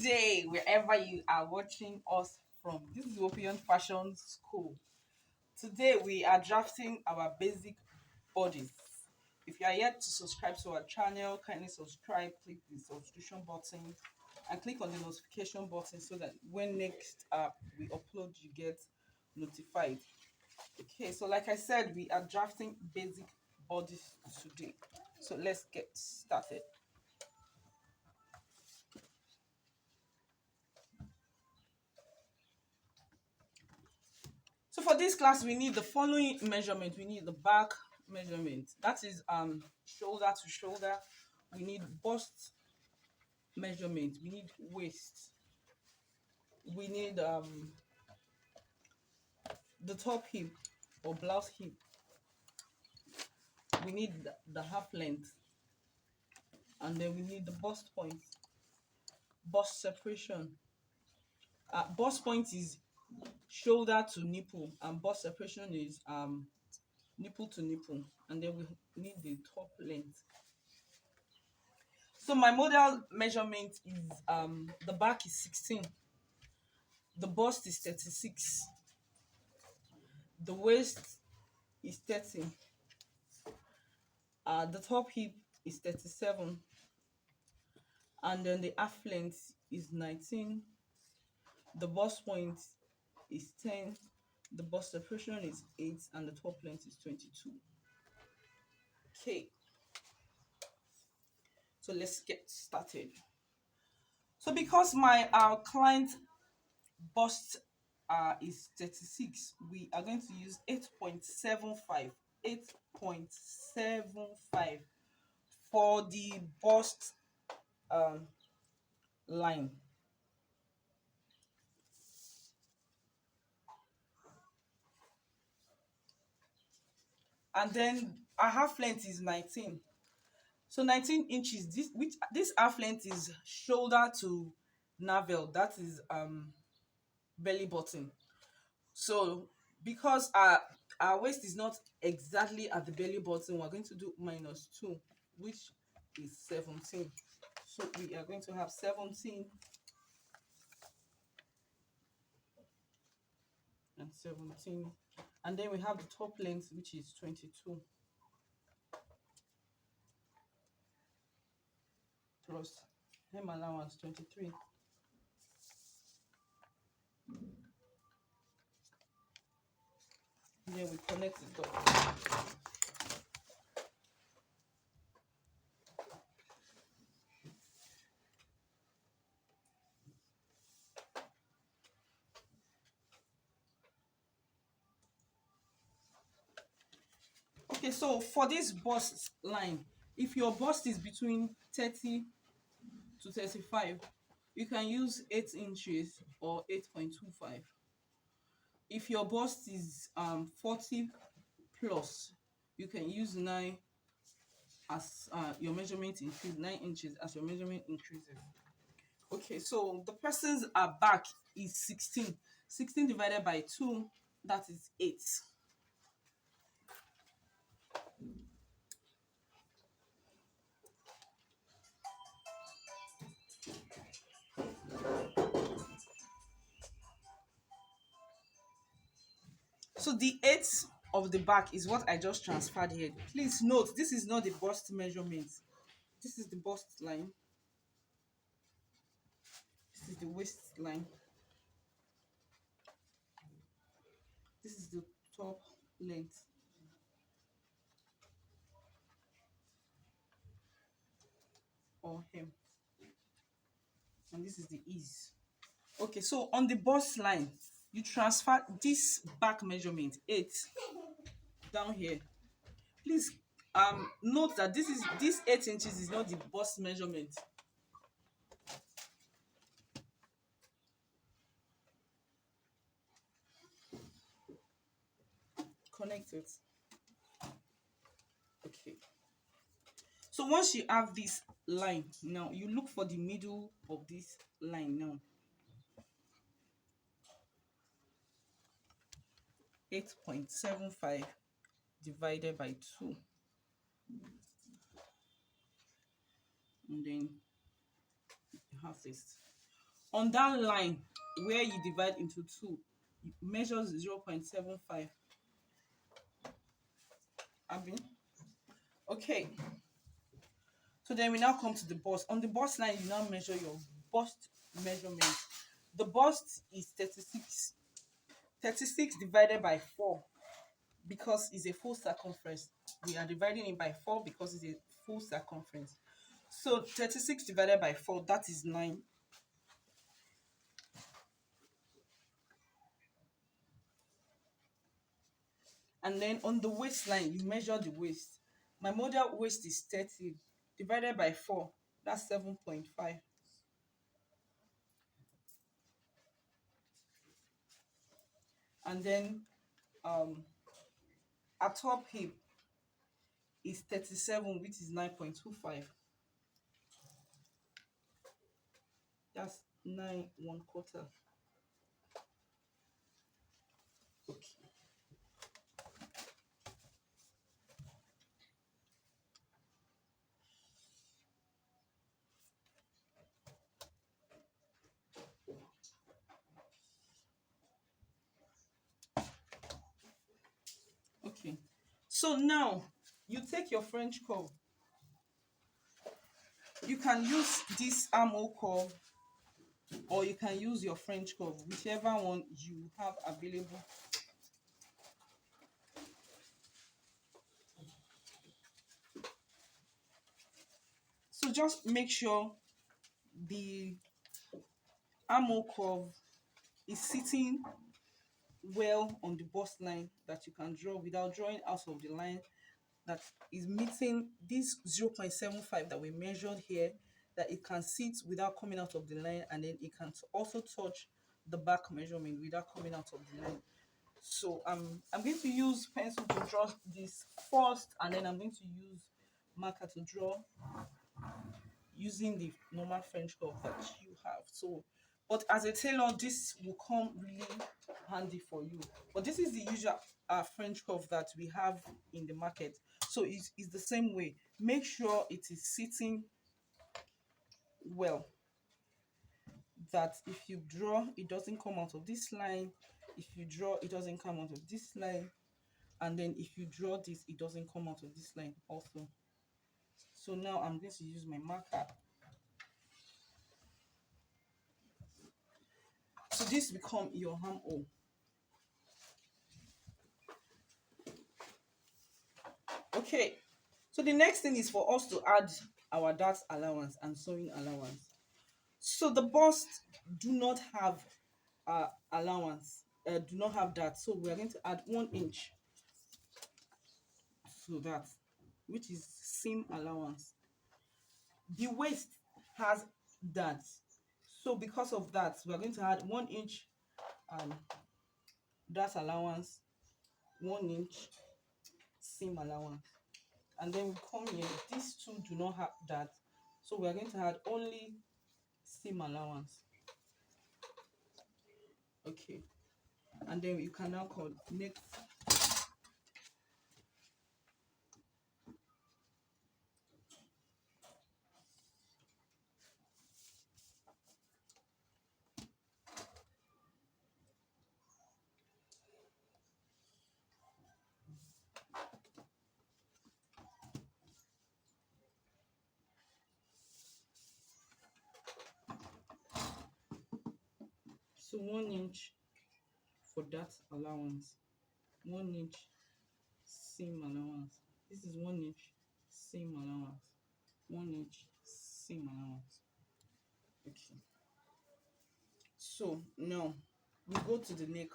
day, wherever you are watching us from. This is European Fashion School. Today, we are drafting our basic bodies. If you are yet to subscribe to our channel, kindly subscribe, click the subscription button, and click on the notification button so that when next we upload, you get notified. Okay, so like I said, we are drafting basic bodies today. So let's get started. So for this class, we need the following measurement. We need the back measurement. That is shoulder to shoulder. We need bust measurement. We need waist. We need the top hip or blouse hip. We need the half length. And then we need the bust point. Bust separation. Bust point is shoulder to nipple, and bust separation is nipple to nipple. And then we need the top length. So my model measurement is the back is 16, the bust is 36, the waist is 30, the top hip is 37, and then the half length is 19, the bust point is 10, the bust separation is 8, and the top length is 22. Okay, so let's get started. So because my client bust is 36, we are going to use 8.75 for the bust line. And then our half length is 19. So 19 inches. This half length is shoulder to navel. That is belly button. So because our waist is not exactly at the belly button, we're going to do -2, which is 17. So we are going to have 17 and 17, and then we have the top length, which is 22 plus hem allowance 23. Then we connect it up. Okay, so for this bust line, if your bust is between 30 to 35, you can use 8 inches or 8.25. If your bust is 40 plus, you can use 9 as your measurement increases, 9 inches as your measurement increases. Okay, so the person's back is 16. 16 divided by 2, that is 8. So the 8 of the back is what I just transferred here. Please note, this is not the bust measurement. This is the bust line. This is the waist line. This is the top length. Or hem. And this is the ease. Okay, so on the bust line, you transfer this back measurement 8 down here. Please note that this 8 inches is not the bust measurement. Connect it. Okay. So once you have this line, now you look for the middle of this line now. 8.75 divided by 2. And then you have this. On that line where you divide into two, you measure 0.75. Abi? Okay. So then we now come to the bust. On the bust line, you now measure your bust measurement. The bust is 36. 36 divided by 4 because it's a full circumference. We are dividing it by 4 because it's a full circumference. So 36 divided by 4, that is 9. And then on the waistline, you measure the waist. My model waist is 30 divided by 4, that's 7.5. And then um our top hip is 37, which is 9.25. That's 9 1/4. Okay. Okay. So now you take your French curve. You can use this armhole curve or you can use your French curve, whichever one you have available. So just make sure the armhole curve is sitting well on the bust line that you can draw without drawing out of the line that is meeting this 0.75 that we measured here, that it can sit without coming out of the line, and then it can also touch the back measurement without coming out of the line. So I'm going to use pencil to draw this first, and then I'm going to use marker to draw using the normal French curve that you have. So, but as a tailor, this will come really handy for you. But this is the usual French curve that we have in the market. So it's the same way. Make sure it is sitting well. That if you draw, it doesn't come out of this line. If you draw, it doesn't come out of this line. And then if you draw this, it doesn't come out of this line also. So now I'm going to use my marker. So this become your armhole. Okay, so the next thing is for us to add our dart allowance and sewing allowance. So the bust do not have allowance, do not have that. So we are going to add 1 inch to that, which is seam allowance. The waist has that. So because of that, we are going to add 1 inch um, dart allowance, 1 inch seam allowance. And then we come here, these two do not have that. So we are going to add only seam allowance. Okay. And then you can now connect. So 1 inch for that allowance, 1 inch seam allowance. This is 1 inch seam allowance, 1 inch seam allowance. Okay. So now we go to the neck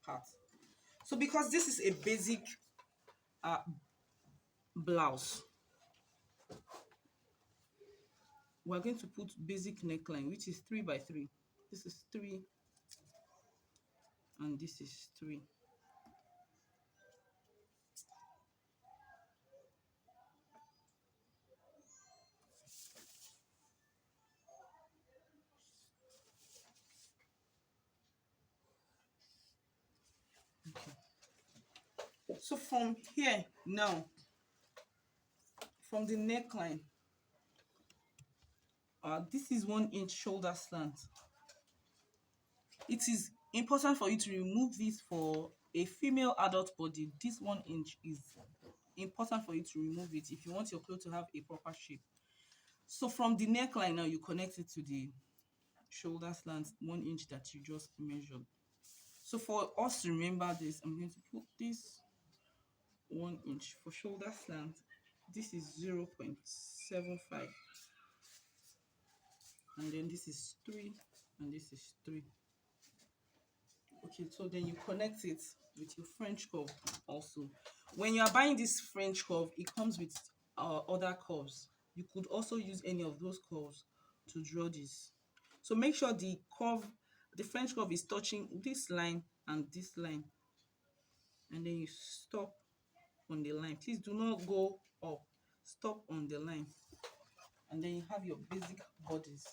part. So because this is a basic uh, blouse, we're going to put basic neckline, which is 3 by 3. This is 3 and this is 3. So from here now, from the neckline, this is 1 inch shoulder slant. It is important for you to remove this for a female adult body. This 1 inch is important for you to remove it if you want your clothes to have a proper shape. So from the neckline now, you connect it to the shoulder slant 1 inch that you just measured. So for us to remember this, I'm going to put this 1 inch for shoulder slant. This is 0.75, and then this is 3, and this is 3. Okay, so then you connect it with your French curve also. When you are buying this French curve, it comes with other curves. You could also use any of those curves to draw this. So make sure the curve, the French curve is touching this line and this line. And then you stop on the line. Please do not go up. Stop on the line. And then you have your basic bodice.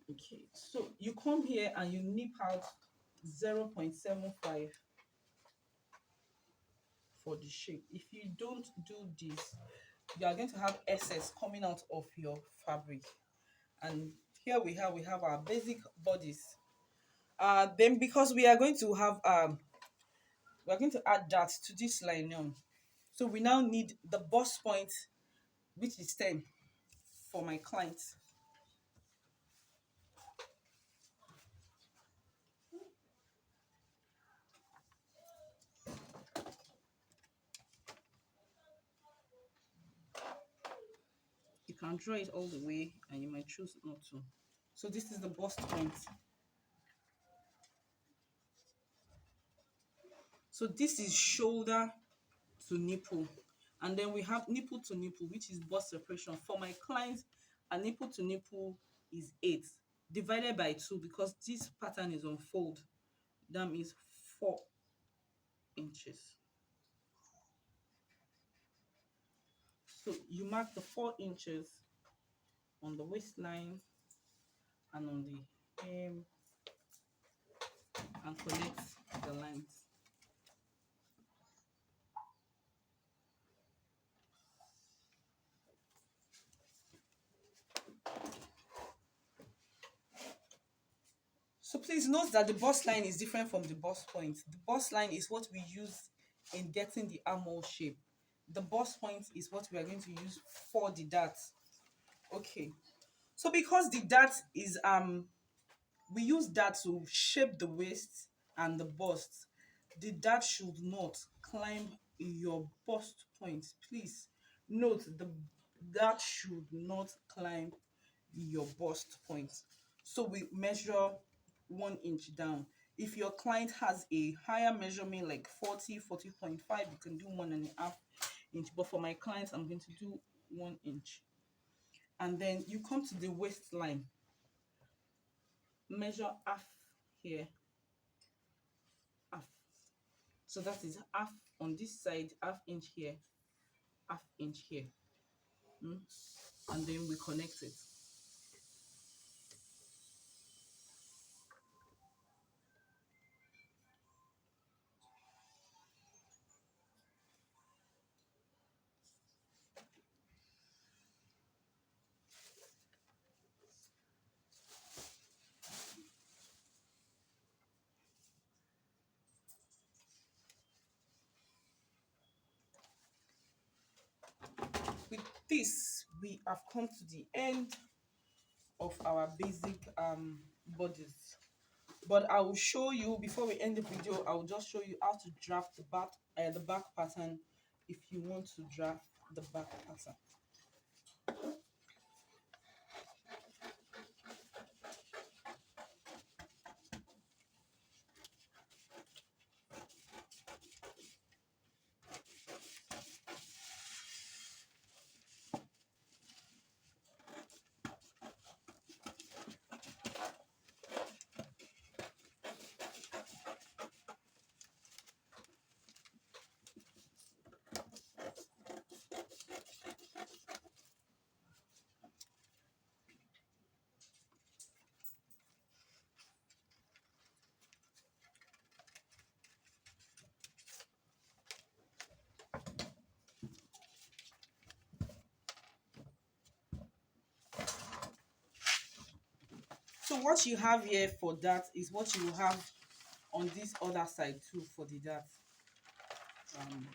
Okay, so you come here and you nip out 0.75 for the shape. If you don't do this, you are going to have excess coming out of your fabric. And here we have our basic bodice. Then because we are going to have we are going to add that to this line now. So we now need the bust point, which is 10 for my client. You can draw it all the way, and you might choose not to. So this is the bust point. So this is shoulder to nipple, and then we have nipple to nipple, which is bust separation. For my clients, a nipple to nipple is 8 divided by 2, because this pattern is on fold. That means 4 inches. So you mark the 4 inches on the waistline and on the hem and connect the lines. So please note that the bust line is different from the bust point. The bust line is what we use in getting the armhole shape. The bust point is what we are going to use for the dart. Okay. So because the dart is we use that to shape the waist and the bust. The dart should not climb your bust point. Please note the dart should not climb your bust point. So we measure 1 inch down. If your client has a higher measurement like 40.5, you can do 1.5 inch. But for my clients, I'm going to do 1 inch. And then you come to the waistline. Measure half here, half. So that is half on this side, half-inch here, half-inch here. And then we connect it. With this, we have come to the end of our basic bodies. But I will show you, before we end the video, I will just show you how to draft the back pattern if you want to draft the back pattern. So what you have here for that is what you will have on this other side too for the dart. um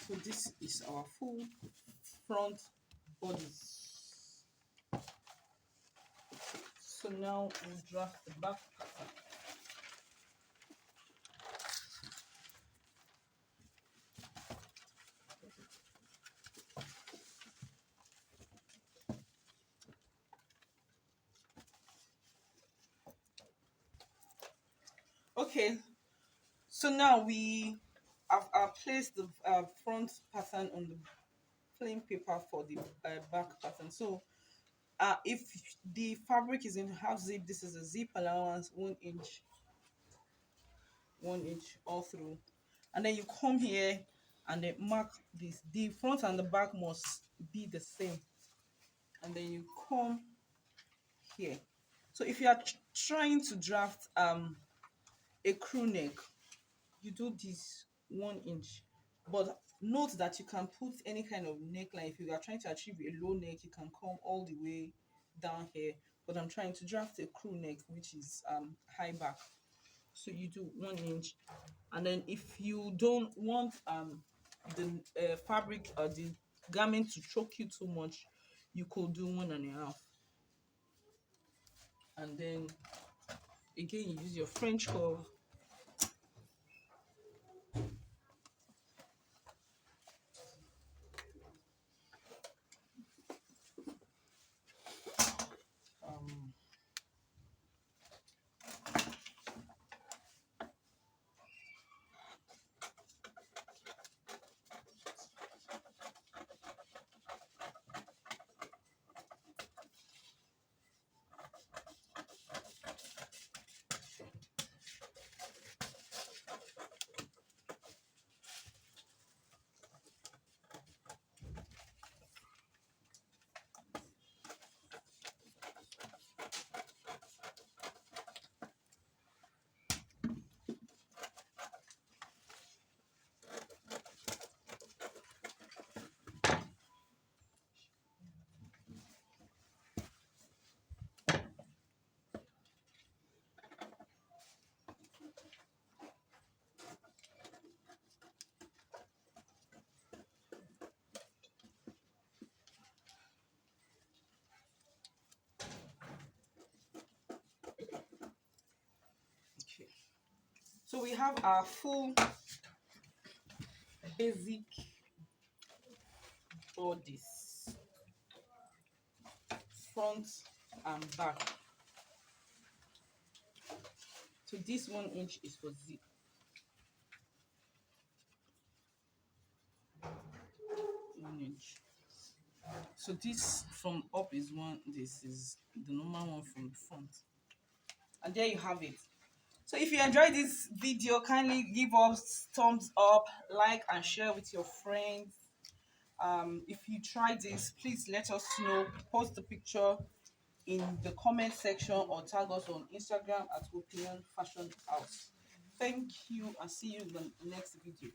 so this is our full front body. So now we'll draft the back pattern. Okay, so now we have placed the front pattern on the plain paper for the back pattern. So if the fabric is in half zip, this is a zip allowance 1 inch, 1 inch all through, and then you come here and then mark this. The front and the back must be the same, and then you come here. So if you are trying to draft a crew neck, you do this 1 inch, but note that you can put any kind of neckline. If you are trying to achieve a low neck, you can come all the way down here, but I'm trying to draft a crew neck which is high back, so you do 1 inch. And then if you don't want the fabric or the garment to choke you too much, you could do 1.5. And then again you use your French curve. um okay, so we have our full basic bodice, front and back. So this 1 inch is for zip. 1 inch. So this from up is one. This is the normal one from the front. And there you have it. So if you enjoyed this video, kindly give us thumbs up, like and share with your friends. If you try this, please let us know. Post the picture in the comment section or tag us on Instagram at Opinion Fashion House. Thank you and see you in the next video.